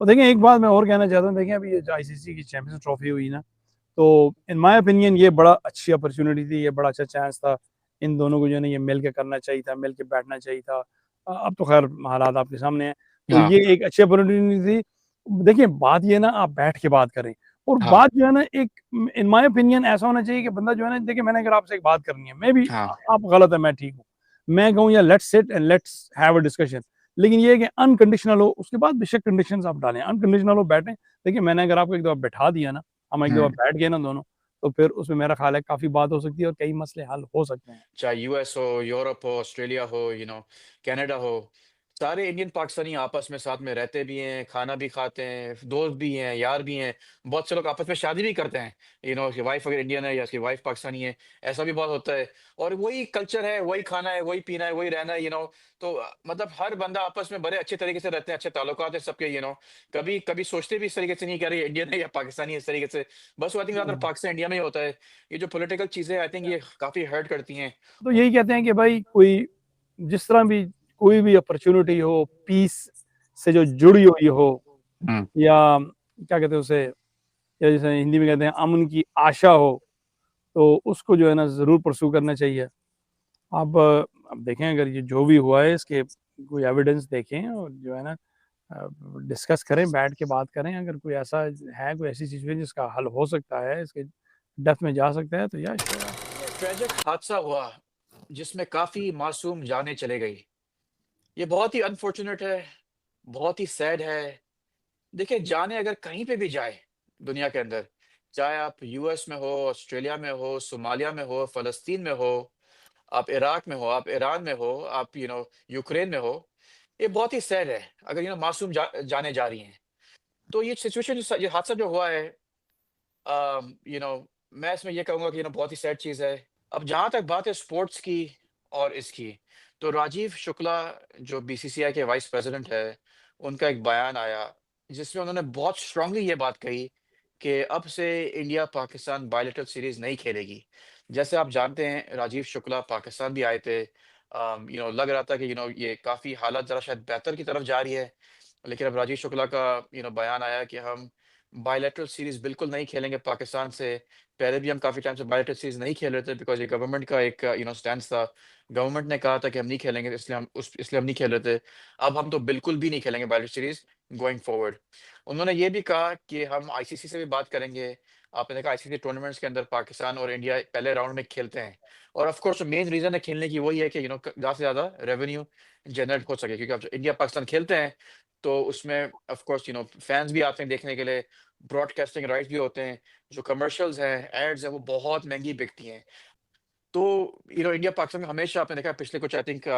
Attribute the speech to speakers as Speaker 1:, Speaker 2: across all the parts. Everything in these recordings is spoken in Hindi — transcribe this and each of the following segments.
Speaker 1: तो देखें, एक बात मैं और कहना चाहता हूँ, देखें अभी ये जो आईसीसी की चैंपियंस ट्रॉफी हुई ना, तो इन माय ओपिनियन ये बड़ा अच्छी अपॉर्चुनिटी थी, ये बड़ा अच्छा चांस था। इन दोनों को जो है ना ये मिल के करना चाहिए था, मिल के बैठना चाहिए था। अब तो खैर हालात आपके सामने हैं, तो
Speaker 2: हाँ
Speaker 1: ये एक अच्छी अपॉर्चुनिटी थी। देखिए बात ये ना, आप बैठ के बात करें, और
Speaker 2: हाँ
Speaker 1: बात जो है ना एक, इन माय ओपिनियन ऐसा होना चाहिए कि बंदा जो है ना, देखिए मैंने अगर आपसे एक बात करनी है, मैं भी,
Speaker 2: हाँ
Speaker 1: आप गलत है मैं ठीक हूँ, मैं कहूँ या let's sit and let's have a discussion, लेकिन ये है कि अनकंडीशनल हो, उसके बाद बेशक कंडीशंस आप डालें, अनकंडीशनल हो, बैठें। देखिए मैंने अगर आपको एक दफा बैठा दिया ना, हम एक दफा
Speaker 2: हम्म।
Speaker 1: बैठ गए ना दोनों, तो फिर उसमें मेरा ख्याल है काफी बात हो सकती है और कई मसले हल हो सकते हैं।
Speaker 2: चाहे यूएस हो, यूरोप हो, ऑस्ट्रेलिया हो, कनाडा हो, सारे इंडियन पाकिस्तानी आपस में साथ में रहते भी हैं, खाना भी खाते हैं, दोस्त भी हैं, यार भी हैं। बहुत से लोग आपस में शादी भी करते हैं, उसकी वाइफ अगर इंडियन है या उसकी वाइफ पाकिस्तानी है, ऐसा भी बहुत होता है। और वही कल्चर है, वही खाना है, वही पीना है, वही रहना है। तो मतलब हर बंदा आपस में बड़े अच्छे तरीके से रहते हैं, अच्छे ताल्लुकात है सबके। कभी कभी सोचते भी इस तरीके से नहीं कि अरे इंडियन है या पाकिस्तानी है, इस तरीके से। बस वो आई थिंक ज्यादातर पाकिस्तान इंडिया में ही होता है। ये जो पॉलिटिकल चीजें आई थिंक ये काफी हर्ट करती हैं।
Speaker 1: तो यही कहते हैं कि भाई कोई, जिस तरह भी कोई भी अपॉर्चुनिटी हो पीस से जो जुड़ी हुई हो,
Speaker 2: हम्म।
Speaker 1: या क्या कहते हैं उसे, या जैसे हिंदी में कहते हैं अमन की आशा हो, तो उसको जो है ना जरूर परसू करना चाहिए। अब देखें, अगर ये जो भी हुआ है इसके कोई एविडेंस देखें, और जो है ना डिस्कस करें, बैठ के बात करें। अगर कोई ऐसा है, कोई ऐसी सिचुएशन जिसका हल हो सकता है, इसके डेप्थ में जा सकता है, तो या
Speaker 2: ट्रेजिक हादसा हुआ जिसमें काफी मासूम जानें चले गई। ये बहुत ही अनफॉर्चुनेट है, बहुत ही सैड है। देखिए, जाने अगर कहीं पे भी जाए दुनिया के अंदर, चाहे आप यूएस में हो, ऑस्ट्रेलिया में हो, सोमालिया में हो, फलस्तीन में हो, आप इराक में हो, आप ईरान में हो, आप यूक्रेन में हो, ये बहुत ही सैड है अगर मासूम जाने जा रही हैं। तो ये सिचुएशन, ये हादसा जो हुआ है, मैं इसमें ये कहूंगा कि बहुत ही सैड चीज है। अब जहां तक बात है स्पोर्ट्स की और इसकी, तो राजीव शुक्ला जो बीसीसीआई के वाइस प्रेसिडेंट है, उनका एक बयान आया जिसमें उन्होंने बहुत स्ट्रांगली ये बात कही कि अब से इंडिया पाकिस्तान बायलैटरल सीरीज नहीं खेलेगी। जैसे आप जानते हैं, राजीव शुक्ला पाकिस्तान भी आए थे। लग रहा था कि ये काफी हालत जरा शायद बेहतर की तरफ जा रही है। लेकिन अब राजीव शुक्ला का बयान आया कि हम बायलैटरल सीरीज बिल्कुल नहीं खेलेंगे पाकिस्तान से। पहले भी हम काफी टाइम से बायलैटरल सीरीज नहीं खेल रहे थे बिकॉज ये गवर्नमेंट का एक स्टैंड था। गवर्नमेंट ने कहा था कि हम नहीं खेलेंगे, इसलिए हम नहीं खेल रहे थे। अब हम तो बिल्कुल भी नहीं खेलेंगे बायलैटरल सीरीज गोइंग फॉरवर्ड। उन्होंने ये भी कहा कि हम आईसीसी से भी बात करेंगे। आपने देखा आईसीसी टूर्नामेंट्स के अंदर पाकिस्तान और इंडिया पहले राउंड में खेलते हैं। और ऑफ कोर्स मेन रीजन है खेलने की वही है कि ज्यादा से ज्यादा रेवेन्यू जनरेट हो सके, क्योंकि अब जो इंडिया पाकिस्तान खेलते हैं तो उसमें ऑफ कोर्स फैंस भी आते हैं देखने के लिए, ब्रॉडकास्टिंग राइट्स भी होते हैं, जो कमर्शियल्स हैं, एड्स हैं, वो बहुत महंगी बिकती हैं। तो इंडिया पाकिस्तान में हमेशा आपने देखा है, पिछले कुछ आई थिंक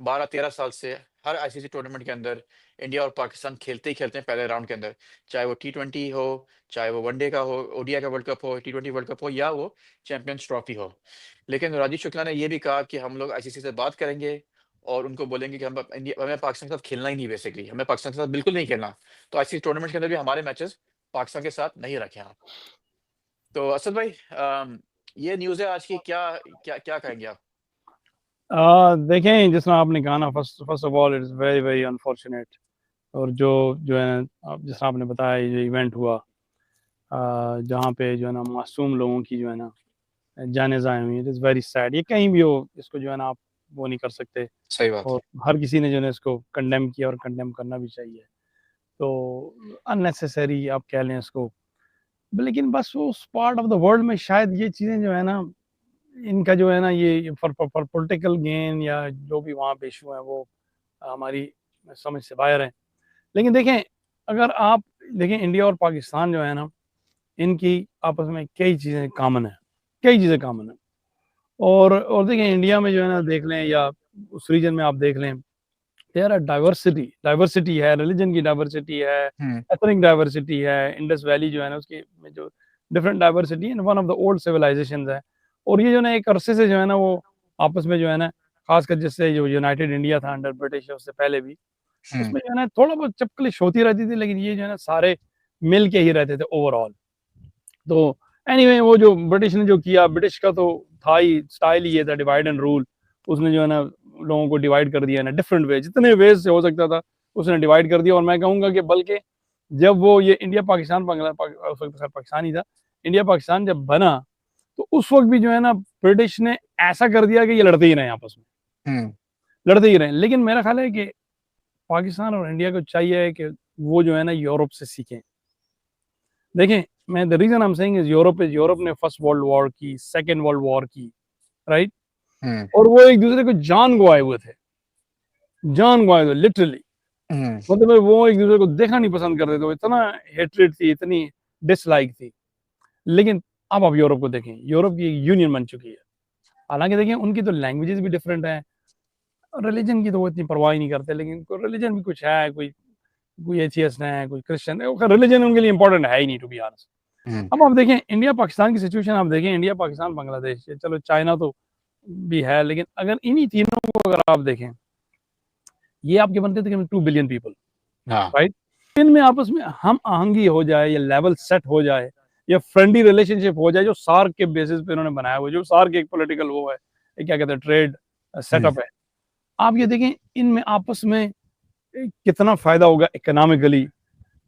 Speaker 2: 12-13 साल से हर आईसीसी टूर्नामेंट के अंदर इंडिया और पाकिस्तान खेलते ही खेलते हैं पहले राउंड के अंदर। चाहे वो T20 हो, चाहे वो वनडे का हो, ओडीआई का वर्ल्ड कप हो, T20 वर्ल्ड कप हो, या वो चैंपियंस ट्रॉफी हो। लेकिन राजीव शुक्ला ने ये भी कहा कि हम लोग आईसीसी से बात करेंगे और उनको बोलेंगे कि हमें पाकिस्तान के साथ खेलना ही नहीं, बेसिकली हमें पाकिस्तान के साथ बिल्कुल नहीं खेलना। तो आईसीसी टूर्नामेंट के अंदर भी हमारे मैचेस पाकिस्तान के साथ नहीं रखे आप। तो असद भाई, ये न्यूज़ है आज की, क्या क्या क्या कहेंगे आप?
Speaker 1: देखें, जिस तरह आपने कहा ना, first first of all it's very very unfortunate. और जो जो है ना, जिस तरह आपने बताया, ये जो इवेंट हुआ, जहाँ पे जो है ना मासूम लोगों की जो है ना जाने ज़ाया हुई, इट इज़ वेरी सैड। ये कहीं भी हो, इसको जो है ना आप वो नहीं कर सकते।
Speaker 2: सही बात
Speaker 1: और
Speaker 2: है।
Speaker 1: हर किसी ने जो है इसको कंडेम किया, और कंडेम करना भी चाहिए। तो अननेसेसरी आप कह लें इसको, लेकिन बस वो उस पार्ट ऑफ द वर्ल्ड में शायद ये चीज़ें जो है ना, इनका जो है ना ये फॉर पॉलिटिकल गेन या जो भी वहाँ पे इशू है, वो हमारी समझ से बाहर है। लेकिन देखें, अगर आप देखें, इंडिया और पाकिस्तान जो है ना, इनकी आपस में कई चीज़ें कॉमन है, कई चीज़ें कॉमन है। और देखें, इंडिया में जो है ना देख लें, या उस रीजन में आप देख लें, देयर आर डाइवर्सिटी, डाइवर्सिटी है, रिलीजन की डाइवर्सिटी है,
Speaker 2: हम्म।
Speaker 1: एथनिक डाइवर्सिटी है। इंडस वैली जो है ना, उसकी में जो डिफरेंट डाइवर्सिटी है, one of the old civilization है। और ये जो ना एक अरसे से जो है ना वो आपस में जो है ना, खासकर जिससे जो यूनाइटेड इंडिया था अंडर ब्रिटिश, उससे पहले भी
Speaker 2: हम्म।
Speaker 1: उसमें जो है ना थोड़ा बहुत चपकलिश होती रहती थी, लेकिन ये जो है ना सारे मिल के ही रहते थे ओवरऑल। तो एनीवे, वो जो ब्रिटिश ने जो किया, ब्रिटिश का तो था ही स्टाइल ही ये था, डिवाइड एंड रूल। उसने जो है ना लोगों को डिवाइड कर दिया ना डिफरेंट वे, जितने वेज से हो सकता था उसने डिवाइड कर दिया। और मैं कहूँगा कि बल्कि जब वो ये इंडिया पाकिस्तान उस वक्त खैर पाकिस्तान ही था, इंडिया पाकिस्तान जब बना तो उस वक्त भी जो है ना ब्रिटिश ने ऐसा कर दिया कि ये लड़ते ही रहे आपस में, लड़ते ही रहे। लेकिन मेरा ख्याल है कि पाकिस्तान और इंडिया को चाहिए कि वो जो है ना यूरोप से सीखें। देखें, मैं the reason I am saying is Europe ने फर्स्ट वर्ल्ड वॉर की, सेकेंड वर्ल्ड वॉर की, राइट, और वो एक दूसरे को जान गवाए हुए थे, जान गवाए हुए लिटरली, मतलब वो एक दूसरे को देखना नहीं पसंद करते थे, इतना हेट्रेड थी, इतनी डिसलाइक थी। लेकिन अब आप यूरोप को देखें, यूरोप की यूनियन बन चुकी है। हालांकि देखें उनकी तो लैंग्वेजेस भी डिफरेंट हैं, रिलीजन की तो वो इतनी परवाह ही नहीं करते, लेकिन रिलीजन भी कुछ है, कोई कोई एथियस्ट है, कोई क्रिश्चियन है, रिलीजन उनके लिए इंपॉर्टेंट है ही नहीं, टू बी ऑनेस्ट। अब आप देखें इंडिया पाकिस्तान की सिचुएशन, आप देखें इंडिया पाकिस्तान बांग्लादेश, चलो चाइना तो भी है, लेकिन अगर इन्हीं तीनों को अगर आप देखें, ये आपके बनते थे 2 बिलियन पीपल, राइट, इनमें आपस में हम आहंगी हो जाए या लेवल सेट हो जाए या फ्रेंडली रिलेशनशिप हो जाए, जो सार्क के बेसिस पे इन्होंने बनाया हुआ, जो सार्क एक पॉलिटिकल वो है, क्या कहते हैं, ट्रेड सेटअप है, आप ये देखें इनमें आपस में कितना फायदा होगा इकोनॉमिकली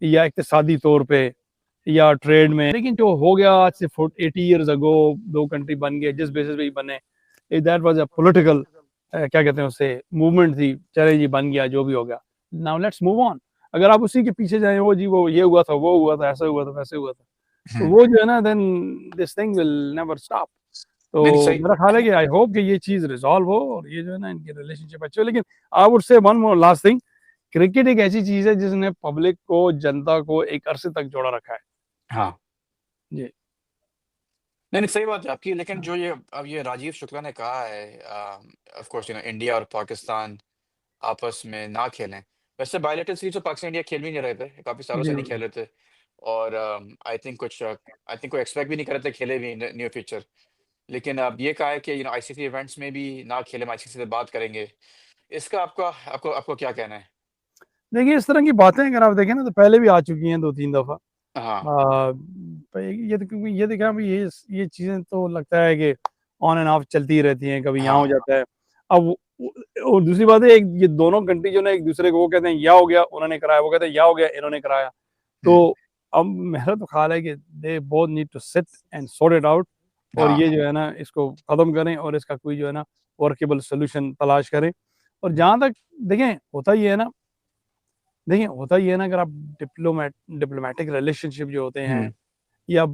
Speaker 1: या इक्तिसादी तौर पे या ट्रेड में। लेकिन जो हो गया आज से 80 ईयर्स अगो, दो कंट्री बन गए जिस बेसिस पे ही बने, दैट वाज अ पॉलिटिकल क्या कहते हैं उसे, मूवमेंट थी, चले जी बन गया, जो भी हो गया, नाउ लेट्स मूव ऑन। अगर आप उसी के पीछे जाए, वो जी वो ये हुआ था, वो हुआ था, ऐसा हुआ था, वैसे हुआ था, तो वो जो है ना, then this thing will never stop. तो
Speaker 2: नहीं सही।
Speaker 1: मेरा ख्याल है कि आई होप कि ये चीज रिजॉल्व हो और ये जो है ना इनकी रिलेशनशिप अच्छे हो। लेकिन I would say one more last thing, cricket एक ऐसी चीज है जिसने पब्लिक को, जनता को एक अरसे तक जोड़ा रखा है।
Speaker 2: हाँ,
Speaker 1: जी।
Speaker 2: नहीं नहीं, सही बात है आपकी। लेकिन जो ये अब ये राजीव शुक्ला ने कहा है, ऑफ कोर्स इंडिया और पाकिस्तान आपस में ना खेलें। वैसे बायलैटरल सीरीज तो पाकिस्तान इंडिया खेल भी नहीं रहे थे, काफी सालों
Speaker 1: जी
Speaker 2: से नहीं
Speaker 1: बिल्कुल।
Speaker 2: खेल रहे थे। और आई थिंक कोई एक्सपेक्ट भी नहीं कर रहे थे खेले भी नियर फ्यूचर। लेकिन अब ये कहा है कि आईसीसी इवेंट्स में भी ना खेले, हम आईसीसी से बात करेंगे। इसका आपका आपको आपको क्या कहना है?
Speaker 1: देखिए इस तरह की बातें अगर आप देखें ना तो पहले भी आ चुकी हैं 2-3 दफा।
Speaker 2: हाँ।
Speaker 1: ये तो क्योंकि ये देखा भाई, ये चीजें तो लगता है कि ऑन एंड ऑफ चलती रहती हैं, कभी यहाँ हो
Speaker 2: हाँ।
Speaker 1: जाता है। अब और दूसरी बात है, एक ये दोनों कंट्री जो ना एक दूसरे को वो कहते हैं या हो गया उन्होंने कराया, वो कहते हैं या हो गया इन्होंने कराया। तो
Speaker 2: हम्म।
Speaker 1: अब मेरा तो ख्याल है कि they both need to sit and sort it out, और
Speaker 2: हाँ।
Speaker 1: ये जो है ना इसको खत्म करें और इसका कोई जो है ना वर्केबल सोल्यूशन तलाश करें। और जहां तक देखें, होता ही है ना, देखिए होता ही है ना, अगर आप डिप्लोमेटिक रिलेशनशिप जो होते हैं
Speaker 2: हम्म।
Speaker 1: या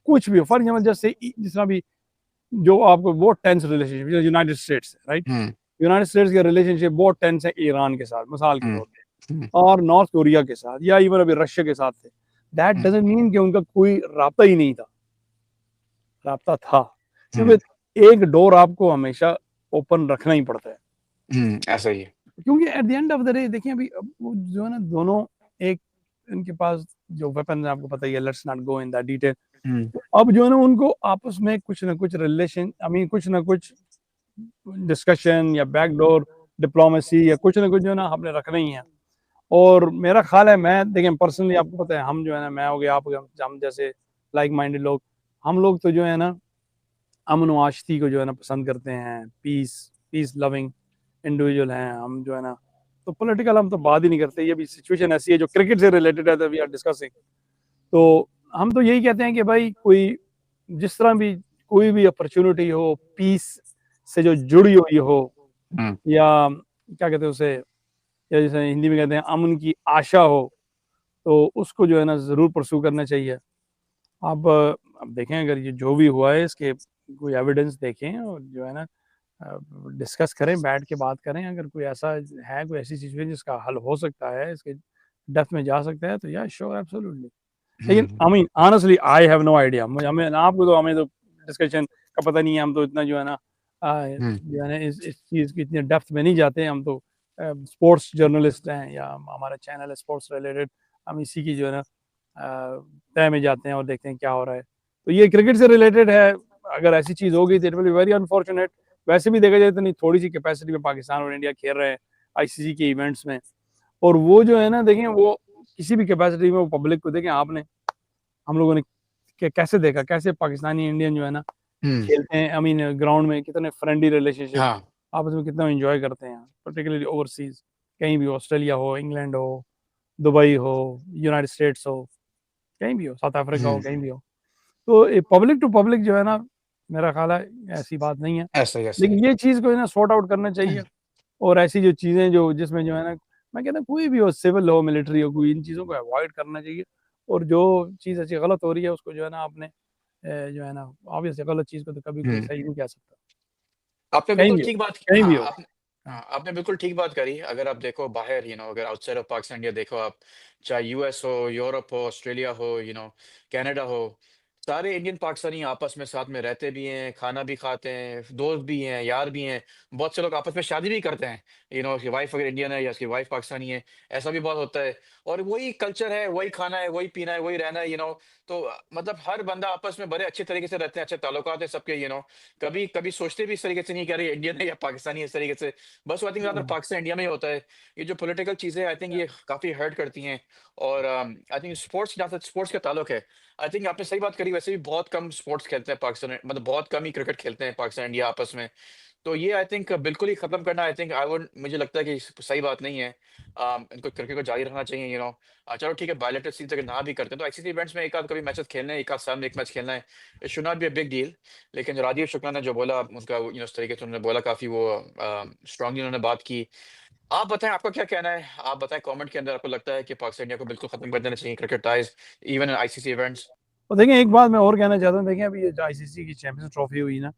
Speaker 1: कुछ भी हो, फॉर एग्जाम्पल जैसे जिस तरह भी जो आपको बहुत tense relationship, United States, right,
Speaker 2: hmm.
Speaker 1: United States के रिलेशनशिप बहुत टेंस है ईरान के साथ मिसाल के
Speaker 2: हम्म।
Speaker 1: तौर पे,
Speaker 2: हम्म।
Speaker 1: और नॉर्थ कोरिया के साथ, या इवन अभी रशिया के साथ थे। That
Speaker 2: hmm.
Speaker 1: डजंट मीन कि उनका कोई राब्ता ही नहीं था, राब्ता था,
Speaker 2: हम्म।
Speaker 1: क्योंकि एक डोर आपको हमेशा ओपन रखना ही पड़ता है।
Speaker 2: ऐसा ही है।
Speaker 1: क्योंकि at the end of the day देखिए अभी अब वो जो है ना दोनों, एक इनके पास जो वेपन है आपको पता ही है, let's not go in that detail.
Speaker 2: Hmm.
Speaker 1: अब जो है ना उनको आपस में कुछ ना कुछ रिलेशन, आई मीन कुछ ना कुछ डिस्कशन या बैकडोर डिप्लोमेसी या कुछ ना कुछ जो है ना आपने रखना ही है। और मेरा ख्याल है, मैं देखें पर्सनली, आपको पता है हम जो है ना, मैं हो गया, आप हो गया, हम जैसे लाइक माइंडेड लोग, हम लोग तो जो है ना अमन व आशिकी को जो है ना पसंद करते हैं, पीस पीस लविंग इंडिविजुअल हैं हम जो है ना। तो पॉलिटिकल हम तो बात ही नहीं करते, ये भी सिचुएशन ऐसी है जो क्रिकेट से रिलेटेड है, वी आर डिस्कसिंग। तो हम तो यही कहते हैं कि भाई कोई जिस तरह भी कोई भी अपॉर्चुनिटी हो पीस से जो जुड़ी हुई हो,
Speaker 2: हम्म।
Speaker 1: या क्या कहते हैं उसे, या जैसे हिंदी में कहते हैं अमन की आशा हो, तो उसको जो है ना जरूर परसू करना चाहिए। अब देखें, अगर ये जो भी हुआ है इसके कोई एविडेंस देखें और जो है ना डिस्कस करें, बैठ के बात करें। अगर कोई ऐसा है, कोई ऐसी सिचुएशन जिसका हल हो सकता है, इसके डेप्थ में जा सकता है, तो या श्योर एब्सोल्युटली। लेकिन
Speaker 2: hmm.
Speaker 1: I mean honestly I have no idea, हमें आपको तो, हमें तो डिस्कशन का पता नहीं है, हम तो इतना जो है ना
Speaker 2: हम्म।
Speaker 1: जो है ना इस चीज़ की इतनी डेप्थ में नहीं जाते हैं। हम तो स्पोर्ट्स जर्नलिस्ट हैं, या हमारा चैनल है स्पोर्ट्स रिलेटेड, हम इसी की जो है ना तय में जाते हैं और देखते हैं क्या हो रहा है। तो ये क्रिकेट से रिलेटेड है, अगर ऐसी चीज़ हो गई तो it will be very unfortunate. वैसे भी देखा जाए तो नहीं, थोड़ी सी कैपेसिटी में पाकिस्तान और इंडिया खेल रहे हैं आईसीसी के इवेंट्स में, और वो जो है ना देखें, वो किसी भी कैपेसिटी में वो पब्लिक को देखें, आपने हम लोगों ने कैसे देखा, कैसे पाकिस्तानी इंडियन जो है ना
Speaker 2: हम्म।
Speaker 1: खेलते हैं, आई मीन ग्राउंड में कितने फ्रेंडली रिलेशनशिप
Speaker 2: हाँ।
Speaker 1: आपस में कितना एंजॉय करते हैं, पर्टिकुलरली ओवरसीज, कहीं भी ऑस्ट्रेलिया हो, इंग्लैंड हो, दुबई हो, यूनाइटेड स्टेट्स हो, कहीं भी हो, साउथ अफ्रीका हो,
Speaker 2: हम्म,
Speaker 1: कहीं भी हो। तो पब्लिक टू पब्लिक जो है ना, मेरा ख्याल है ऐसी बात नहीं है।
Speaker 2: ऐसा ही ऐसा ही।
Speaker 1: लेकिन ये चीज़ को है ना सॉर्ट आउट करना चाहिए। और ऐसी जो चीज़ें जो जिसमें जो है ना, मैं कहता हूँ कोई भी हो, सिविल हो, मिलिट्री हो, कोई इन चीज़ों को अवॉइड करना चाहिए। और जो चीज़ ऐसी गलत हो रही है उसको जो है ना आपने जो है ना, ऑब्वियसली गलत चीज़ को तो कभी कोई
Speaker 2: हम्म,
Speaker 1: सही नहीं कह सकता।
Speaker 2: आपने
Speaker 1: कहीं
Speaker 2: बिल्कुल
Speaker 1: भी हो,
Speaker 2: ठीक बात की।
Speaker 1: कहीं भी
Speaker 2: हाँ,
Speaker 1: हो।
Speaker 2: आपने
Speaker 1: हाँ।
Speaker 2: हाँ, आपने बिल्कुल ठीक बात करी। अगर आप देखो बाहर, अगर आउटसाइड ऑफ पाकिस्तान इंडिया देखो आप, चाहे यूएस हो, यूरोप हो, ऑस्ट्रेलिया हो, कनाडा हो, सारे इंडियन पाकिस्तानी आपस में साथ में रहते भी हैं, खाना भी खाते हैं, दोस्त भी हैं, यार भी हैं। बहुत से लोग आपस में शादी भी करते हैं, उसकी वाइफ अगर इंडियन है या उसकी वाइफ पाकिस्तानी है, ऐसा भी बहुत होता है। और वही कल्चर है, वही खाना है, वही पीना है, वही रहना है। तो मतलब हर बंदा आपस में बड़े अच्छे तरीके से रहते हैं, अच्छे ताल्लुकात है सबके। कभी कभी सोचते भी इस तरीके से नहीं कि अरे इंडियन है या पाकिस्तानी है इस तरीके से। बस आई थिंक ज्यादातर
Speaker 1: हाँ,
Speaker 2: पाकिस्तान इंडिया में ही होता है। ये जो पॉलिटिकल चीजें आई थिंक ये काफी हर्ट करती हैं। और आई थिंक स्पोर्ट्स, जहाँ तक स्पोर्ट्स का ताल्लुक है, आई थिंक आपने सही बात करी। वैसे भी बहुत कम स्पोर्ट्स खेलते हैं पाकिस्तान, मतलब बहुत कम ही क्रिकेट खेलते हैं पाकिस्तान इंडिया आपस में। तो ये आई थिंक बिल्कुल ही खत्म करना, आई थिंक आई वुड, मुझे लगता है कि सही बात नहीं है। इनको क्रिकेट को जारी रखना चाहिए। चलो ठीक है, बायोलेटर सीरीज अगर ना भी करते हैं तो ऐसे इवेंट्स में एक आध कभी मैचेस खेलने हैं, एक आध साल में एक मैच खेलना है, it should not be a big deal. लेकिन जो राजीव शुक्ला ने जो बोला, उनका उस तरीके से उन्होंने बोला, काफी वो स्ट्रांगली उन्होंने बात की। आप बताएं, आपका क्या कहना है? आप बताएं कमेंट के अंदर, आपको लगता है कि पाकिस्तान इंडिया को बिल्कुल खत्म कर देना चाहिए cricket ties, even ICC events?
Speaker 1: और देखिए एक बात मैं और कहना चाहता हूँ, देखिए अभी ये जो आईसीसी की चैंपियंस ट्रॉफी हुई ना,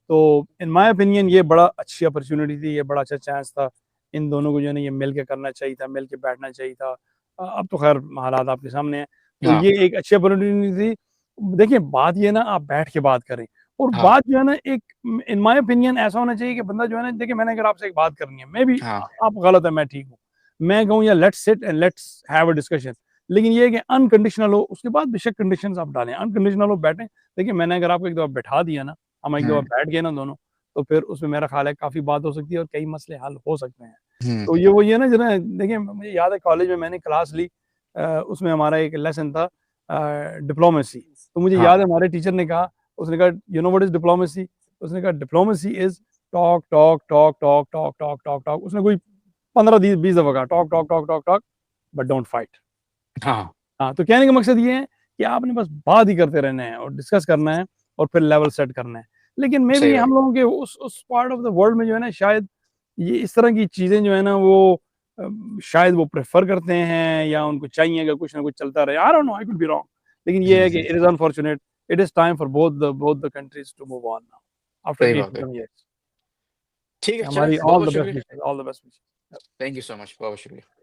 Speaker 1: तो इन माय ओपिनियन ये बड़ा अच्छी अपॉर्चुनिटी थी, ये बड़ा अच्छा चांस था। इन दोनों को जो है ना ये मिल के करना चाहिए था, मिल के बैठना चाहिए था। अब तो खैर हालात आपके सामने हैं। तो
Speaker 2: हाँ,
Speaker 1: ये एक अच्छी अपॉर्चुनिटी थी। देखिए बात ये ना, आप बैठ के बात करें। और
Speaker 2: हाँ,
Speaker 1: बात जो है ना, एक इन माय ओपिनियन ऐसा होना चाहिए कि बंदा जो है ना, देखिए मैंने अगर आपसे एक बात करनी है, मैं भी
Speaker 2: हाँ,
Speaker 1: आप गलत है मैं ठीक हूँ, मैं कहूँ या let's sit and let's have a discussion. लेकिन ये है कि अनकंडीशनल हो, उसके बाद बेशक कंडीशंस आप डालें, अनकंडीशनल हो, बैठें। देखिए मैंने अगर आपको एक दफा बैठा दिया ना, हम एक दफा
Speaker 2: हम्म,
Speaker 1: बैठ गए ना दोनों, तो फिर उसमें मेरा ख्याल है काफ़ी बात हो सकती है और कई मसले हल हो सकते हैं।
Speaker 2: हम्म,
Speaker 1: तो ये ना जना, देखिए मुझे याद है कॉलेज में मैंने क्लास ली, उसमें हमारा एक लेसन था डिप्लोमेसी। तो मुझे याद
Speaker 2: हाँ,
Speaker 1: है हमारे टीचर ने कहा, उसने कहा you know what is diplomacy? उसने कहा diplomacy is talk talk talk talk talk talk talk talk. उसने कोई 15-20 दफा कहा talk talk talk talk talk, but don't fight.
Speaker 2: हाँ,
Speaker 1: हाँ, तो कहने का मकसद ये है कि आपने बस बात ही करते रहना है और डिस्कस करना है और फिर लेवल सेट करना है। लेकिन मे
Speaker 2: सही
Speaker 1: बी हम
Speaker 2: बात।
Speaker 1: लोगों के उस पार्ट ऑफ द वर्ल्ड में जो है ना, शायद ये इस तरह की चीज़ें जो है ना वो शायद वो प्रेफ़र करते हैं या उनको चाहिए कि कुछ ना कुछ चलता रहे। I don't know, I could be wrong. लेकिन ये है कि
Speaker 2: hmm,
Speaker 1: it is unfortunate, it is time for both the countries to move on now after
Speaker 2: सही
Speaker 1: 8
Speaker 2: बात
Speaker 1: टू
Speaker 2: है।
Speaker 1: 10 इयर्स।
Speaker 2: ठीक है, चलें,
Speaker 1: हमारी
Speaker 2: बहुत बहुत शुक्रिया।
Speaker 1: All the best wishes.
Speaker 2: Thank you so much, बहुत बहुत शुक्रिया।